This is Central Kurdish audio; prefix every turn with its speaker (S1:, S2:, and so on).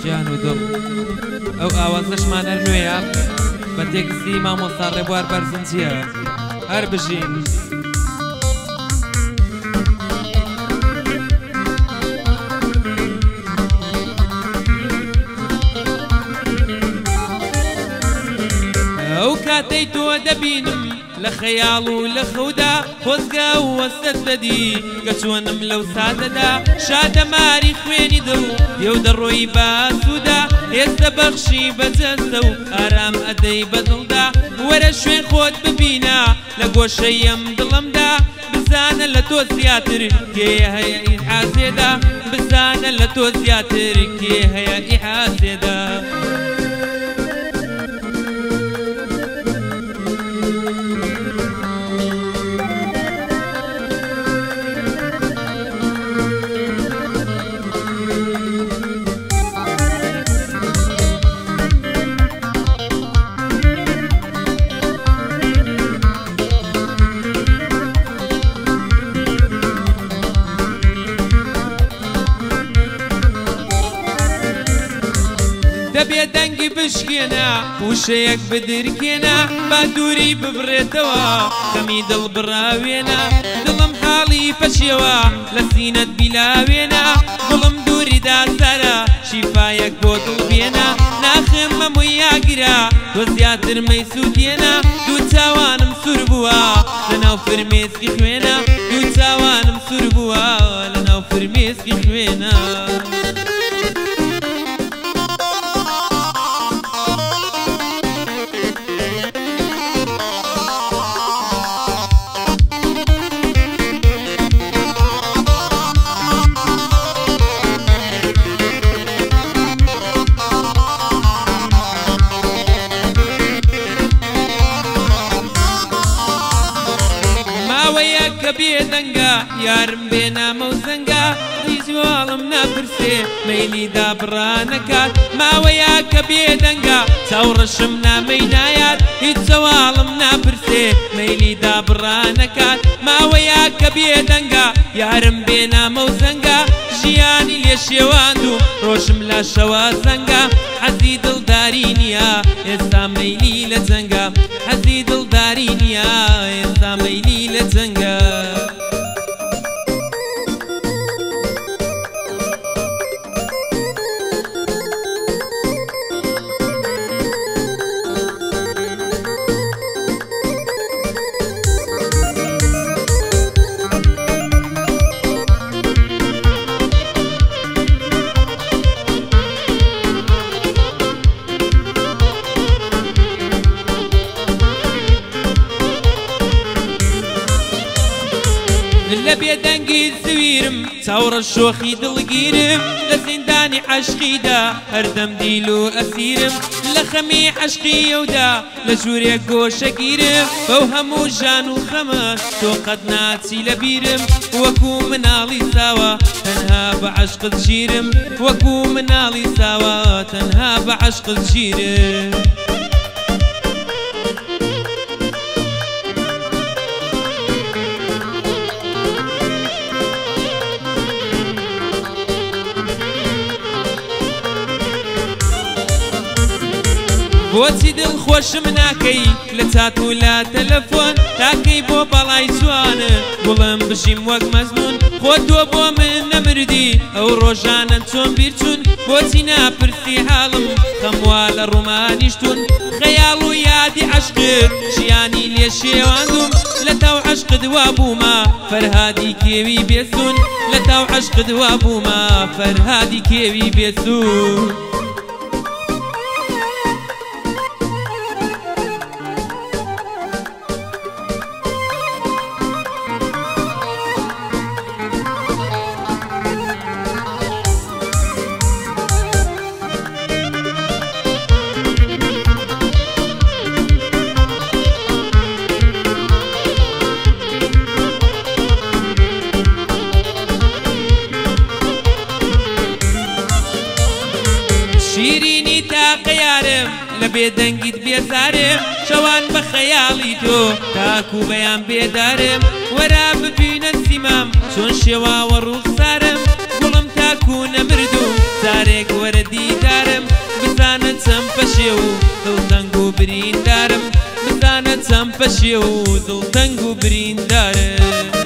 S1: گیان و دڵ ئەو ئاوازەشمان هەر نوێیە بە تێکستی مامۆستا ڕێبوار بەرزنجیە هەر بژین ئەو کاتەی تۆ دەبینم لە خەیاڵ و لە خەودا خۆزگا و وەستت بەدی کە چۆنم لەو سادەدا شادەماری خوێنی دڵ یەو دەڕۆی باسوودا ئێستا بەخشی بەجەستە و ئارام ئەدەی بەدڵدا وەرە شوێن خۆت ببینە لە گۆشەیەم دڵمدا بزانە لە تۆ زیاتر کێ هەیە ئیحاسێدا بزانە لە تۆ زیاتر کێ هەیە ئیحاسێدا دەبێ دەنگی بشکێنە وشەیەک بدرکێنە با دووری ببڕێتەوە خەمی دڵ بڕاوێنە دڵم حاڵی پەچێوە لە سینەت بیلاوێنە دڵم دووری داسارە شیفایەک بۆ دڵ بێنە ناخم هەمووی یاگرە تۆ زیاتر مەیسوودێنە دوو چاوانم سوور بووە لەناو فرمێسکی خوێنە دوو چاوانم سوور بووە لەناو فرمێسکی خوێنە بێدەنگە یارم بێنامە و زەنگە دیجواڵم ناپرسێ مەیلی دابڕانەکات ماوەیە کە بێدەنگە چاوڕەشم نامەی نایات هیچ سەواڵم ناپرسێ مەیلی دابڕانەکات ماوەیە کە بێدەنگە یارم بێنامە و زەنگە ژیانی لێ شێواندوم ڕۆژم لە شەوە زەنگە حەزی دڵداری نییە ئێستا مەیلی لە جەنگە حەزی دڵداری نییە ئێستا مەیلی لە جەنگە لە بێدەنگی زویرم چاوڕە شۆخی دڵگیرم لە زیندانی عەشقیدا هەردەم دیل و ئەسیرم لە خەمی عەشقی ئەودا لە ژوورێک گۆشەگیرم بەو هەموو ژان و خەمە تۆ قەت ناچی لە بیرم وەکو مناڵی ساوە تەنها بە عەشقت ژیرم وەکو مناڵی ساوە تەنها بە عەشقت ژیرم بۆچی دڵخۆشم ناکەی لە چات و لە تەلەفۆن تاکەی بۆ بەڵای جوانە گوڵم بژیم وەک مەزنون خۆ تۆ بۆ من نەمردی ئەو ڕۆژانە چۆن بیرچون بۆچی ناپرسی حاڵم خەموا لە ڕوومانیشتون خەیاڵ و یادی عەشقت ژیانی لێ شێواندوم لە تاو عەشقت وا بوومە فەرهادی کێوی بێسون لە تاو عەشقت وا بوومە فەرهادی کێوی بێسون شیرینی تاقە یارم لە بێدەنگیت بێزارم شەوان بە خەیاڵی تۆ تاکو بەیان بێدارم وەرا ببینە سیمام چۆن شێواوە ڕووخسارم گوڵم تاکو نەمردوم جارێک وەرە دیدارم بزانە چەند پەشێ و دڵتەنگ و بریندارم بزانە چەند پەشێ و دڵتەنگ و بریندارم